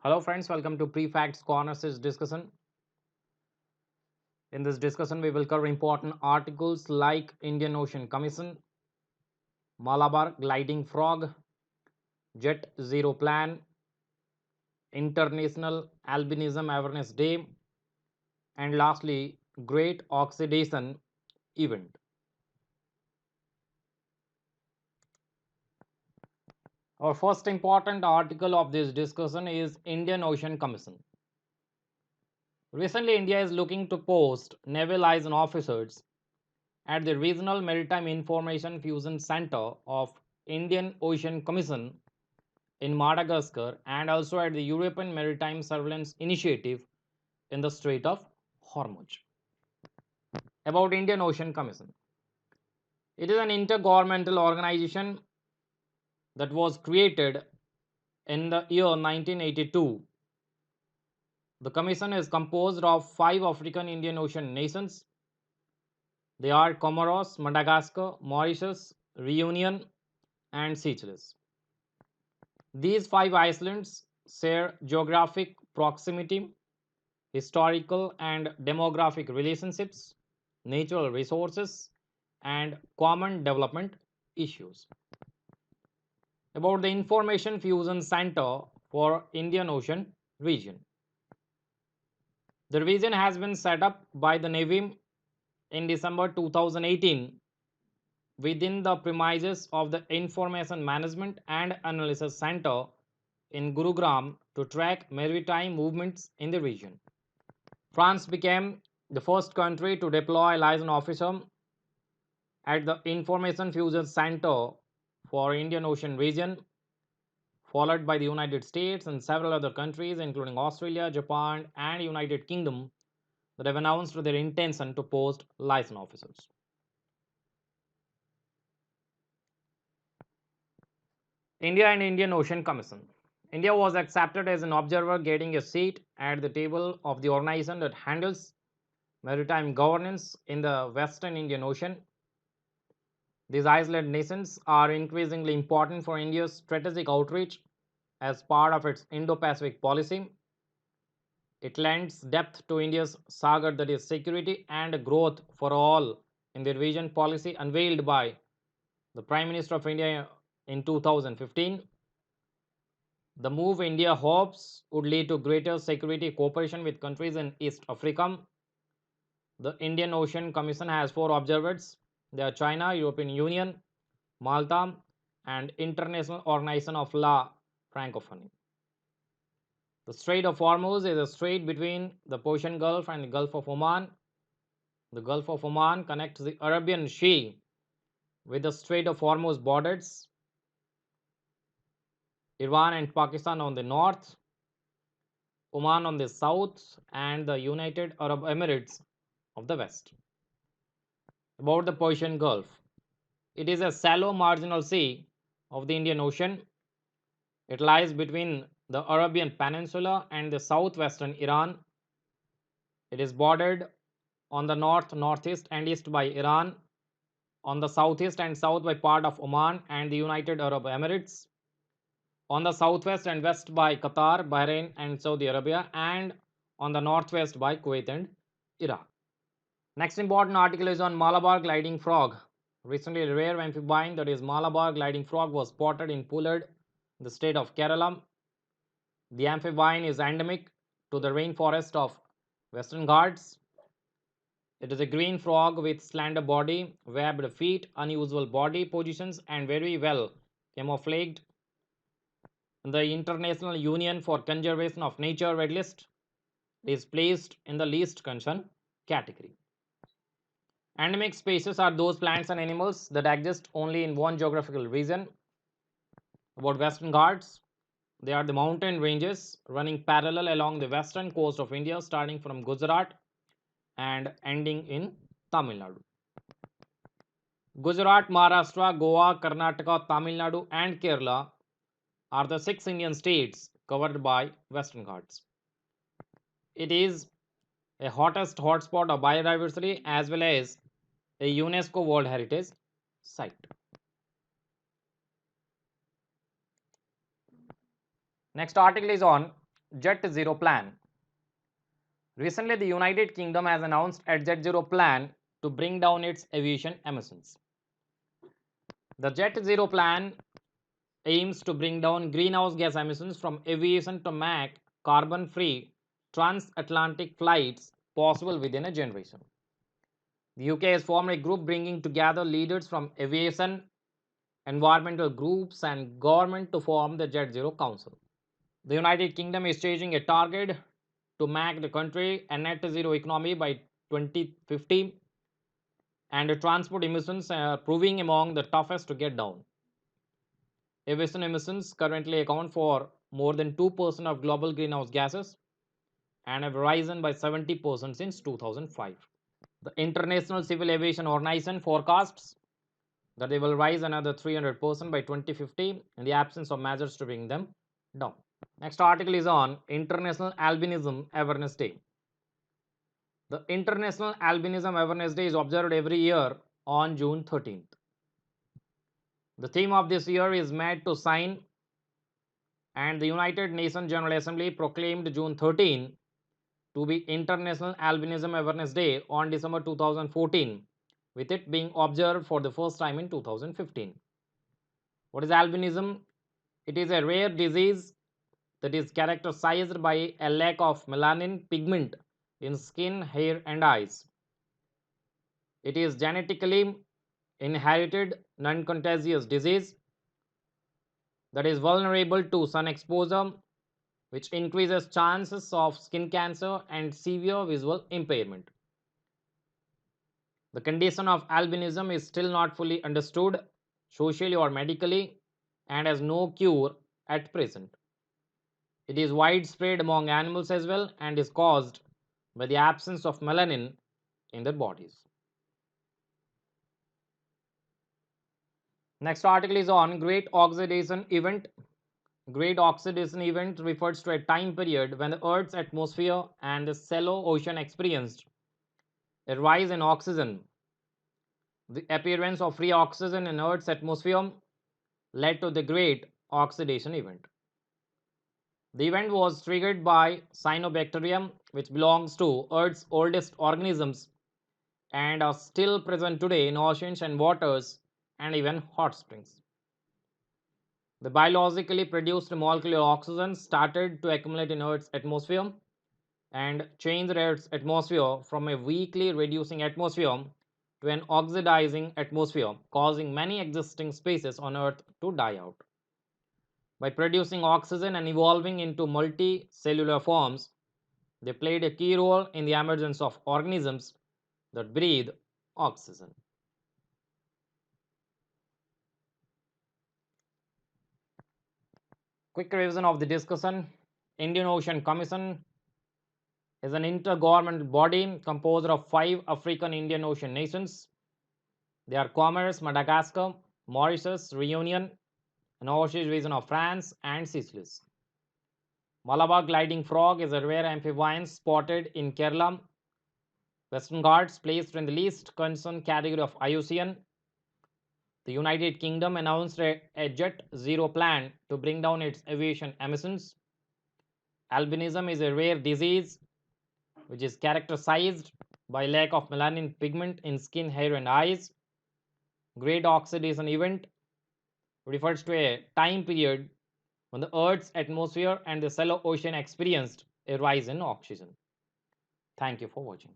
Hello friends, welcome to Prefacts Corners discussion. In this discussion, we will cover important articles like Indian Ocean Commission, Malabar Gliding Frog, Jet Zero Plan, International Albinism Awareness Day, and lastly, Great Oxidation Event. Our first important article of this discussion is Indian Ocean Commission. Recently, India is looking to post naval liaison officers at the Regional Maritime Information Fusion Center of Indian Ocean Commission in Madagascar and also at the European Maritime Surveillance Initiative in the Strait of Hormuz. About Indian Ocean Commission. It is an intergovernmental organization that was created in the year 1982. The commission is composed of 5 African Indian Ocean nations. They are Comoros, Madagascar, Mauritius, Reunion, and Seychelles. These 5 islands share geographic proximity, historical and demographic relationships, natural resources, and common development issues. About the Information Fusion Center for Indian Ocean region. The region has been set up by the Navy in December 2018 within the premises of the Information Management and Analysis Center in Gurugram to track maritime movements in the region. France became the first country to deploy a liaison officer at the Information Fusion Center for Indian Ocean region, followed by the United States and several other countries including Australia, Japan, and United Kingdom that have announced their intention to post liaison officers. India and Indian Ocean Commission. India was accepted as an observer, getting a seat at the table of the organization that handles maritime governance in the Western Indian Ocean. These island nations are increasingly important for India's strategic outreach as part of its Indo Pacific policy. It lends depth to India's saga, that is, security and growth for all in the region policy unveiled by the Prime Minister of India in 2015. The move India hopes would lead to greater security cooperation with countries in East Africa. The Indian Ocean Commission has 4 observers. They are China, European Union, Malta, and International Organization of La Francophonie. The Strait of Hormuz is a strait between the Persian Gulf and the Gulf of Oman. The Gulf of Oman connects the Arabian Sea with the Strait of Hormuz borders Iran and Pakistan on the north, Oman on the south, and the United Arab Emirates of the west. About the Persian Gulf. It is a shallow marginal sea of the Indian Ocean. It lies between the Arabian Peninsula and the southwestern Iran. It is bordered on the north, northeast, and east by Iran, on the southeast and south by part of Oman and the United Arab Emirates, on the southwest and west by Qatar, Bahrain, and Saudi Arabia, and on the northwest by Kuwait and Iraq. Next important article is on Malabar gliding frog. Recently, a rare amphibian, that is Malabar gliding frog, was spotted in Pullad, the state of Kerala. The amphibian is endemic to the rainforest of Western Ghats. It is a green frog with slender body, webbed feet, unusual body positions, and very well camouflaged. The International Union for Conservation of Nature red list is placed in the least concern category. Endemic species are those plants and animals that exist only in one geographical region. About Western Ghats, they are the mountain ranges running parallel along the western coast of India, starting from Gujarat and ending in Tamil Nadu. Gujarat, Maharashtra, Goa, Karnataka, Tamil Nadu, and Kerala are the 6 Indian states covered by Western Ghats. It is a hottest hotspot of biodiversity as well as a UNESCO World Heritage Site. Next article is on Jet Zero Plan. Recently, the United Kingdom has announced a Jet Zero plan to bring down its aviation emissions. The Jet Zero plan aims to bring down greenhouse gas emissions from aviation to make carbon free transatlantic flights possible within a generation. The UK has formed a group bringing together leaders from aviation, environmental groups, and government to form the Jet Zero Council. The United Kingdom is chasing a target to make the country a net zero economy by 2050, and transport emissions are proving among the toughest to get down. Aviation emissions currently account for more than 2% of global greenhouse gases and have risen by 70% since 2005. The International Civil Aviation Organization forecasts that they will rise another 300% by 2050 in the absence of measures to bring them down. Next article is on International Albinism Awareness Day. The International Albinism Awareness Day is observed every year on June 13th. The theme of this year is Made to Sign, and the United Nations General Assembly proclaimed June 13 to be International Albinism Awareness Day on December 2014, with it being observed for the first time in 2015. What is albinism? It is a rare disease that is characterized by a lack of melanin pigment in skin, hair, and eyes. It is genetically inherited, non-contagious disease that is vulnerable to sun exposure, which increases chances of skin cancer and severe visual impairment. The condition of albinism is still not fully understood socially or medically and has no cure at present. It is widespread among animals as well and is caused by the absence of melanin in their bodies. Next article is on Great Oxidation Event. Great Oxidation Event refers to a time period when the Earth's atmosphere and the shallow ocean experienced a rise in oxygen. The appearance of free oxygen in Earth's atmosphere led to the Great Oxidation Event. The event was triggered by cyanobacterium, which belongs to Earth's oldest organisms and are still present today in oceans and waters and even hot springs. The biologically produced molecular oxygen started to accumulate in Earth's atmosphere and changed Earth's atmosphere from a weakly reducing atmosphere to an oxidizing atmosphere, causing many existing species on Earth to die out. By producing oxygen and evolving into multicellular forms, they played a key role in the emergence of organisms that breathe oxygen. Quick revision of the discussion. Indian Ocean Commission is an intergovernmental body composed of 5 African Indian Ocean nations. They are Comoros, Madagascar, Mauritius, Reunion, an overseas region of France, and Seychelles. Malabar gliding frog is a rare amphibian spotted in Kerala. Western Ghats placed in the least concern category of IUCN. The United Kingdom announced a Jet Zero plan to bring down its aviation emissions. Albinism is a rare disease which is characterized by lack of melanin pigment in skin, hair, and eyes. Great oxidation event refers to a time period when the Earth's atmosphere and the shallow ocean experienced a rise in oxygen. Thank you for watching.